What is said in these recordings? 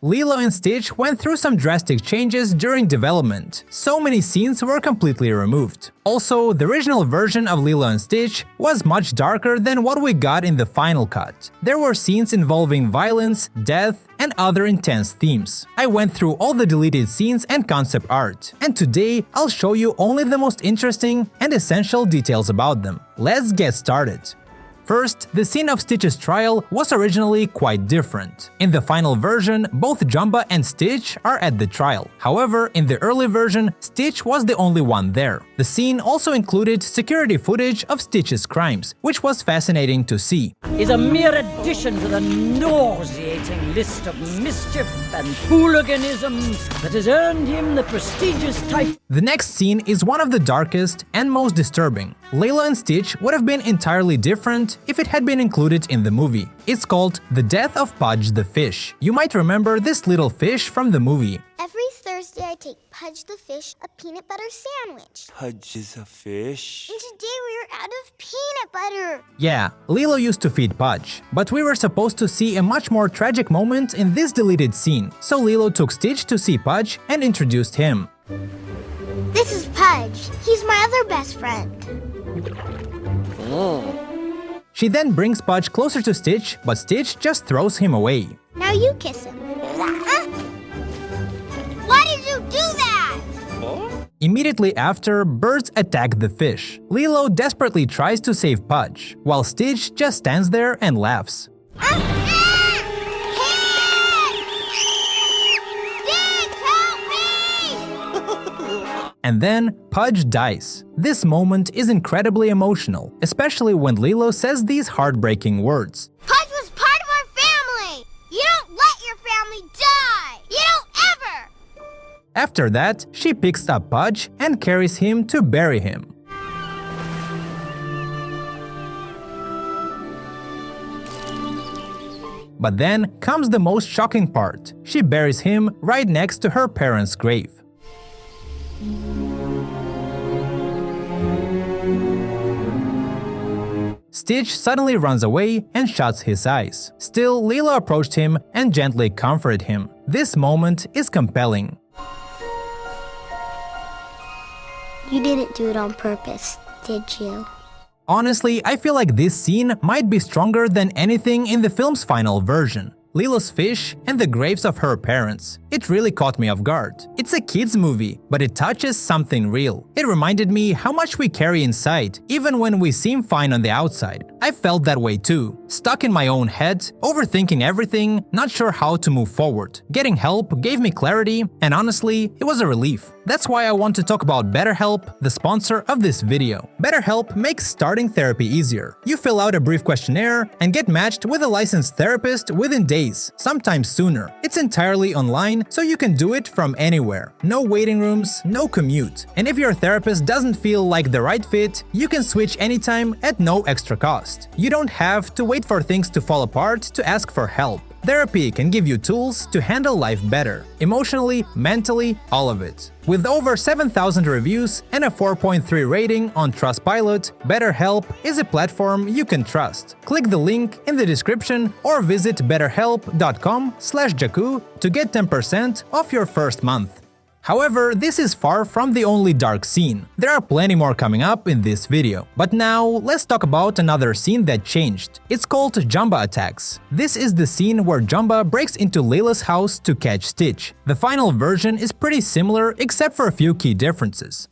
Lilo and Stitch went through some drastic changes during development. So many scenes were completely removed. Also, the original version of Lilo and Stitch was much darker than what we got in the final cut. There were scenes involving violence, death, and other intense themes. I went through all the deleted scenes and concept art, and today I'll show you only the most interesting and essential details about them. Let's get started. First, the scene of Stitch's trial was originally quite different. In the final version, both Jumba and Stitch are at the trial. However, in the early version, Stitch was the only one there. The scene also included security footage of Stitch's crimes, which was fascinating to see. Is a mere addition to the nauseating list of mischief and hooliganism that has earned him the prestigious title. The next scene is one of the darkest and most disturbing. Lilo and Stitch would have been entirely different if it had been included in the movie. It's called The Death of Pudge the Fish. You might remember this little fish from the movie. Every Thursday I take Pudge the Fish a peanut butter sandwich. Pudge is a fish? And today we are out of peanut butter. Yeah, Lilo used to feed Pudge, but we were supposed to see a much more tragic moment in this deleted scene, so Lilo took Stitch to see Pudge and introduced him. This is Pudge. He's my other best friend. She then brings Pudge closer to Stitch, but Stitch just throws him away. Now you kiss him. Why did you do that? Immediately after, birds attack the fish. Lilo desperately tries to save Pudge, while Stitch just stands there and laughs. And then, Pudge dies. This moment is incredibly emotional, especially when Lilo says these heartbreaking words. Pudge was part of our family! You don't let your family die! You don't ever! After that, she picks up Pudge and carries him to bury him. But then comes the most shocking part. She buries him right next to her parents' grave. Stitch suddenly runs away and shuts his eyes. Still, Lilo approached him and gently comforted him. This moment is compelling. You didn't do it on purpose, did you? Honestly, I feel like this scene might be stronger than anything in the film's final version. Lilo's fish and the graves of her parents. It really caught me off guard. It's a kids movie, but it touches something real. It reminded me how much we carry inside, even when we seem fine on the outside. I felt that way too. Stuck in my own head, overthinking everything, not sure how to move forward. Getting help gave me clarity, and honestly, it was a relief. That's why I want to talk about BetterHelp, the sponsor of this video. BetterHelp makes starting therapy easier. You fill out a brief questionnaire and get matched with a licensed therapist within days, sometimes sooner. It's entirely online, so you can do it from anywhere. No waiting rooms, no commute. And if your therapist doesn't feel like the right fit, you can switch anytime at no extra cost. You don't have to wait for things to fall apart to ask for help. Therapy can give you tools to handle life better. Emotionally, mentally, all of it. With over 7,000 reviews and a 4.3 rating on Trustpilot, BetterHelp is a platform you can trust. Click the link in the description or visit betterhelp.com/Jaku to get 10% off your first month. However, this is far from the only dark scene. There are plenty more coming up in this video. But now, let's talk about another scene that changed. It's called Jumba Attacks. This is the scene where Jumba breaks into Lilo's house to catch Stitch. The final version is pretty similar except for a few key differences.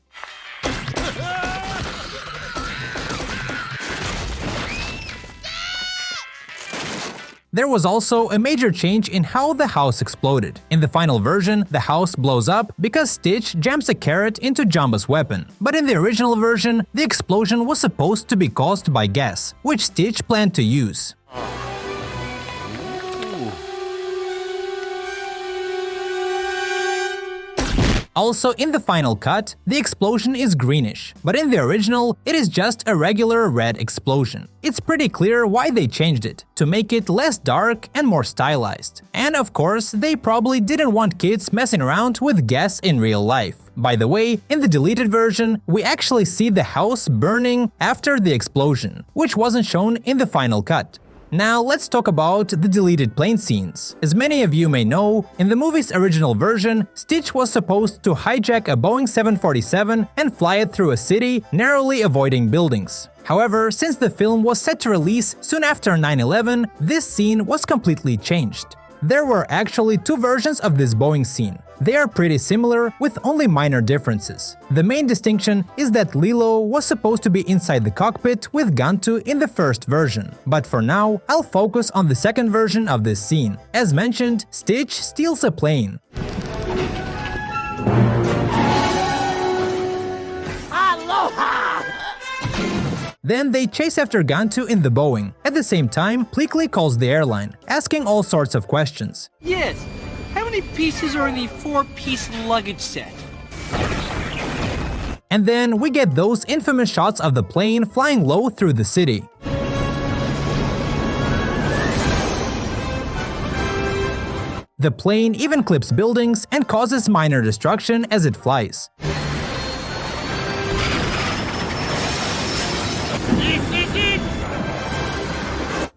There was also a major change in how the house exploded. In the final version, the house blows up because Stitch jams a carrot into Jumba's weapon. But in the original version, the explosion was supposed to be caused by gas, which Stitch planned to use. Also, in the final cut, the explosion is greenish, but in the original, it is just a regular red explosion. It's pretty clear why they changed it, to make it less dark and more stylized. And of course, they probably didn't want kids messing around with gas in real life. By the way, in the deleted version, we actually see the house burning after the explosion, which wasn't shown in the final cut. Now let's talk about the deleted plane scenes. As many of you may know, in the movie's original version, Stitch was supposed to hijack a Boeing 747 and fly it through a city, narrowly avoiding buildings. However, since the film was set to release soon after 9/11, this scene was completely changed. There were actually two versions of this Boeing scene. They are pretty similar, with only minor differences. The main distinction is that Lilo was supposed to be inside the cockpit with Gantu in the first version. But for now, I'll focus on the second version of this scene. As mentioned, Stitch steals a plane. Then they chase after Gantu in the Boeing. At the same time, Pleakley calls the airline, asking all sorts of questions. Yes. How many pieces are in the 4-piece luggage set? And then we get those infamous shots of the plane flying low through the city. The plane even clips buildings and causes minor destruction as it flies.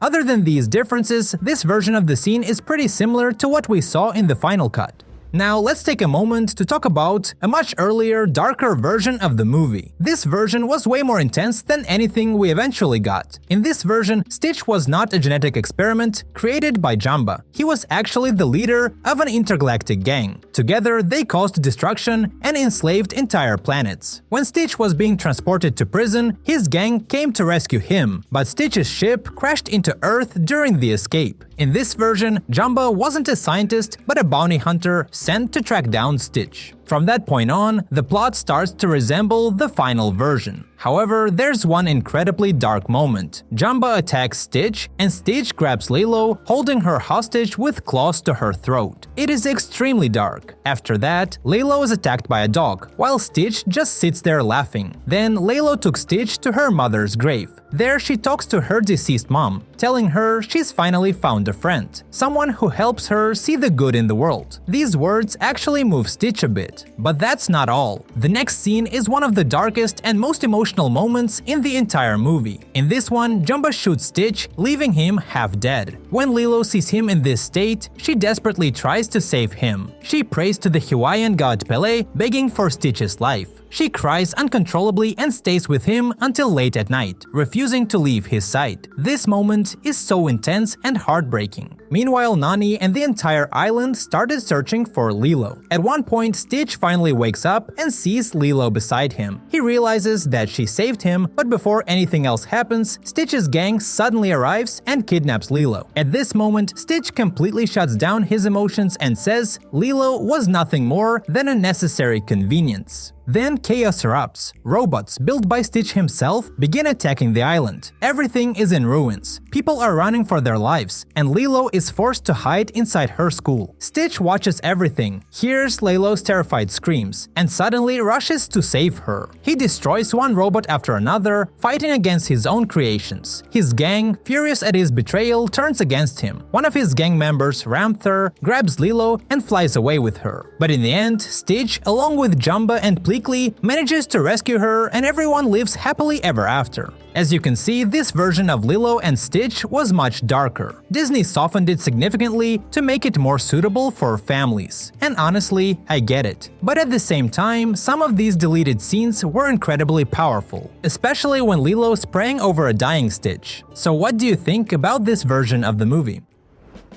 Other than these differences, this version of the scene is pretty similar to what we saw in the final cut. Now let's take a moment to talk about a much earlier, darker version of the movie. This version was way more intense than anything we eventually got. In this version, Stitch was not a genetic experiment created by Jumba. He was actually the leader of an intergalactic gang. Together, they caused destruction and enslaved entire planets. When Stitch was being transported to prison, his gang came to rescue him, but Stitch's ship crashed into Earth during the escape. In this version, Jumba wasn't a scientist, but a bounty hunter sent to track down Stitch. From that point on, the plot starts to resemble the final version. However, there's one incredibly dark moment. Jumba attacks Stitch, and Stitch grabs Lilo, holding her hostage with claws to her throat. It is extremely dark. After that, Lilo is attacked by a dog, while Stitch just sits there laughing. Then Lilo took Stitch to her mother's grave. There she talks to her deceased mom, telling her she's finally found a friend, someone who helps her see the good in the world. These words actually move Stitch a bit. But that's not all. The next scene is one of the darkest and most emotional moments in the entire movie. In this one, Jumba shoots Stitch, leaving him half dead. When Lilo sees him in this state, she desperately tries to save him. She prays to the Hawaiian god Pele, begging for Stitch's life. She cries uncontrollably and stays with him until late at night, refusing to leave his side. This moment is so intense and heartbreaking. Meanwhile, Nani and the entire island started searching for Lilo. At one point, Stitch finally wakes up and sees Lilo beside him. He realizes that she saved him, but before anything else happens, Stitch's gang suddenly arrives and kidnaps Lilo. At this moment, Stitch completely shuts down his emotions and says Lilo was nothing more than a necessary convenience. Then chaos erupts. Robots, built by Stitch himself, begin attacking the island. Everything is in ruins. People are running for their lives, and Lilo is forced to hide inside her school. Stitch watches everything, hears Lilo's terrified screams, and suddenly rushes to save her. He destroys one robot after another, fighting against his own creations. His gang, furious at his betrayal, turns against him. One of his gang members, Ramther, grabs Lilo and flies away with her. But in the end, Stitch, along with Jumba and Pleakley, manages to rescue her, and everyone lives happily ever after. As you can see, this version of Lilo and Stitch was much darker. Disney softened it significantly to make it more suitable for families. And honestly, I get it. But at the same time, some of these deleted scenes were incredibly powerful, especially when Lilo is praying over a dying Stitch. So what do you think about this version of the movie?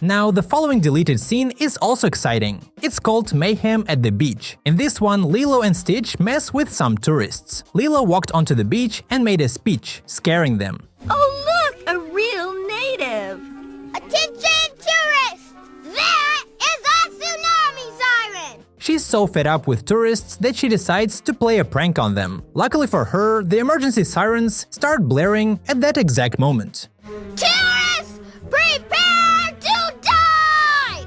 Now, the following deleted scene is also exciting. It's called Mayhem at the Beach. In this one, Lilo and Stitch mess with some tourists. Lilo walked onto the beach and made a speech, scaring them. Oh look, a real native! Attention tourists! That is a tsunami siren! She's so fed up with tourists that she decides to play a prank on them. Luckily for her, the emergency sirens start blaring at that exact moment. Tourists, prepare to die!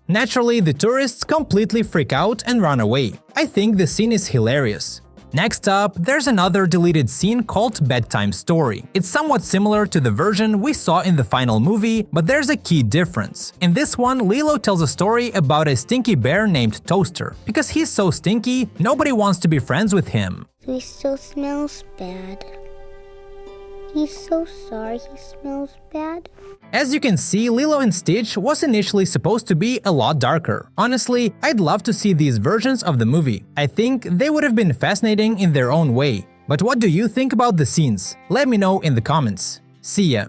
Naturally, the tourists completely freak out and run away. I think the scene is hilarious. Next up, there's another deleted scene called Bedtime Story. It's somewhat similar to the version we saw in the final movie, but there's a key difference. In this one, Lilo tells a story about a stinky bear named Toaster. Because he's so stinky, nobody wants to be friends with him. He still smells bad. He's so sorry he smells bad. As you can see, Lilo and Stitch was initially supposed to be a lot darker. Honestly, I'd love to see these versions of the movie. I think they would have been fascinating in their own way. But what do you think about the scenes? Let me know in the comments. See ya!